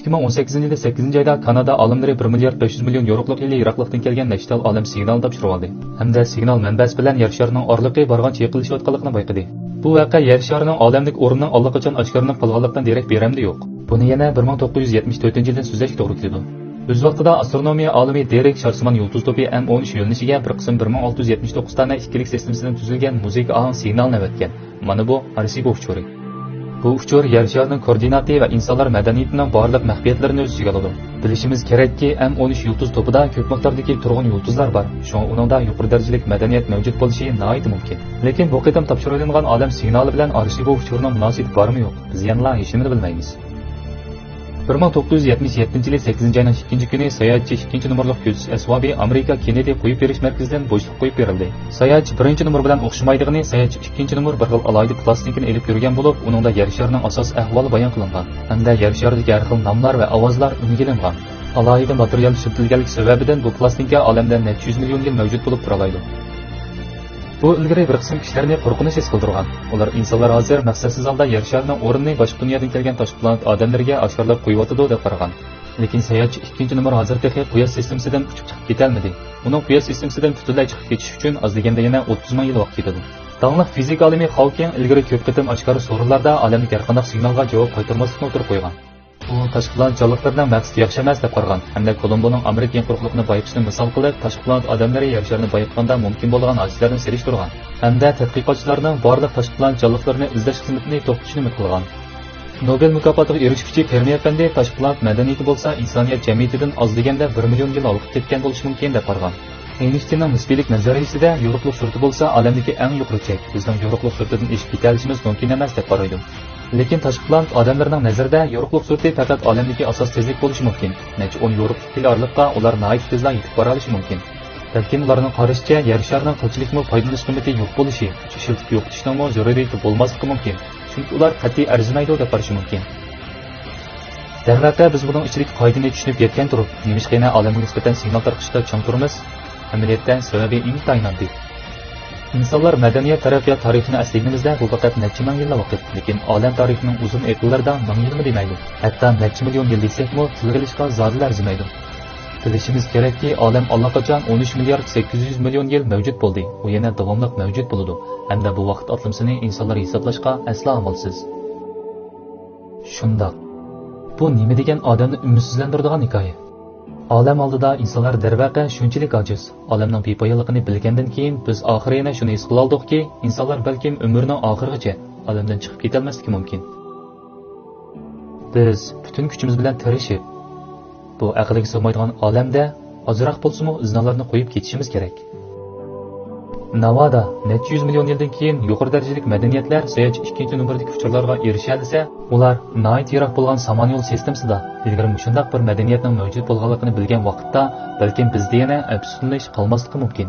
2018-yilda 8-oyda Kanada olimlari 1 milliard 500 million yevrolik yili Iroqlikdan kelgan nechtal olim signal topshirib oldi. Hamda signal manbasi bilan yer sharining orliqi borgan chayqilishayotganligini bayqadi. Bu voqea yer sharining olamlik o'rnining allaqachon oshkorlanib qolganligidan derak beramdi yo'q. Buni yana 1974-yildan so'zlash to'g'ri keladi. O'z vaqtida astronomiya olimi Derek Sharsimon yulduz to'pi M13 yo'nalishiga bir qism 1679 dona ikkilik sistemasidan tuzilgan muzika ahang signalni avatgan. Mana bu Arecibo uchuri. Bu uchur yer sharining koordinati va insonlar madaniyatining barliq maxfiyatlarini o'z ichiga oladi. Bilishimiz kerakki, M13 yulduz to'pida ko'p miqdordagi turg'un yulduzlar bor. Shunga uningda yuqori darajali madaniyat mavjud bo'lishi nihoyat mumkin. Lekin bu qitim topshirilgan olam signali bilan Arecibo uchurining munosabati bormi yo'q? Biz yana hech nimani bilmaymiz. 1977-yili 8-oyning 2-kuni sayohatchi 2-nomerlik ko'z asbobi Amerika Kennedy qo'yib berish markazidan bo'shliq qo'yib berildi. Sayohatchi 1-nomer bilan o'xshamaydigini, sayohatchi 2-nomer bir xil alohida plastikani elib yurgan bo'lib, uningda yer sharining asos ahvoli bayon qilingan. Hamda yer sharidagi har xil nomlar va ovozlar o'rganilgan. Alohida material ishlatilganligi sababidan bu plastinka olamda necha 100 million yil mavjud bo'lib turalaydi. Bu ilgari bir qism kishilarni qo'rqinish his qildirgan. Ular insonlar hozir maqsadsiz holda yer sharining o'rnini boshqa dunyodan kelgan tashqi planet odamlarga oshkorlab qo'yotdi deb qaragan. Lekin sayohatchi 2-nomer hozir texnik quyosh sistemasidan uchib chiqib ketolmadi. Uning quyosh sistemasidan butunlay chiqib ketish uchun oz deganda yana 30 ming yil vaqt ketadi. Tanglik fizik olimi Hawking ilgari ko'p qitim oshkor so'rovlarda olamdagi har qanday signalga javob qaytarmaslikni o'tirib qo'ygan. U tashqi planet jonlilardan maqsad yaxshi emas deb qaragan. Hamda Kolumboning Amerikan quruqliqni bayqashni misol qilib, tashqi planet odamlari yer sharini bayqaganda mumkin bo'lgan hodisalarni selishtirgan. Hamda tadqiqotchilarning barliq tashqi planet jonlilarini izlash xizmatini to'xtatishni umid qilgan. Nobel mukofotiga erishuvchi Fermi afandi tashqi planet madaniyati bo'lsa, insoniyat jamiyatidan oz deganda 1 million yil olib ketgan bo'lishi mumkin deb qaragan. Einsteinning nisbiylik nazariyasida yo'riqlik surati bo'lsa, olamdagi eng yuqori chek. Bizning yo'riqlik suratidan eshib ketishimiz mumkin emas deb qaraydi. Lekin tashqi planet odamlarning nazarida yo'riqlik surati faqat olamdagi asos tezlik bo'lishi mumkin. Necha 10 yo'riqlik yil oraliqqa ular nihoyat tezda yetib bora olishi mumkin. Balki ularning qarashicha yer sharining qilchilikmi foydalanish qiymati yo'q bo'lishi, ishiltib yo'qotishning zaruriyati bo'lmasligi mumkin. Chunki ular qat'iy arzimaydi deb qarashi mumkin. Darhaqiqat biz buning ichidagi qoidani tushunib yetgan turib, nimishqina olamga nisbatan signal tarqatishda chang turimiz. Amaliyotda sababi intayin oddiy. İnsanlar madaniyat taraqqiyot tarixini asliymizda bu faqat necha ming yillik vaqt, lekin olam tarixining uzun e'tiborida ming yilmi demaydi. Hatto necha million yil desakmi, tilg'ilishga zodil arzimaydi. Bilishimiz kerakki, olam allaqachon 13 milliard 800 million yil mavjud bo'ldi. U yana davomli mavjud bo'ladi. Hamda bu vaqt atlamsini insonlar hisoblashga aslo amalsiz. Shundoq. Bu nima degan odamni umidsizlantiradigan hikoya. Olam oldida insonlar darvaqa shunchalik ojiz. Olamning bepoyonligini bilgandan keyin biz oxirina shuni his qildikki, insonlar balkim umrining oxirigacha olamdan chiqib ketolmasligi mumkin. Biz butun kuchimiz bilan tirishib, bu aqlga sig'maydigan olamda ozroq bo'lsa-mu iznalarni qo'yib ketishimiz kerak. Navoda necha 100 million yildan keyin yuqori darajalik madaniyatlar sayohatchi 2-nomerdagi uchurlarga erisha olsa, ular nihoyat yiroq bo'lgan samon yo'l sistemasida ilgari shunday bir madaniyatning mavjud bo'lganligini bilgan vaqtda balkim bizda yana afsuslanish qolmasligi mumkin.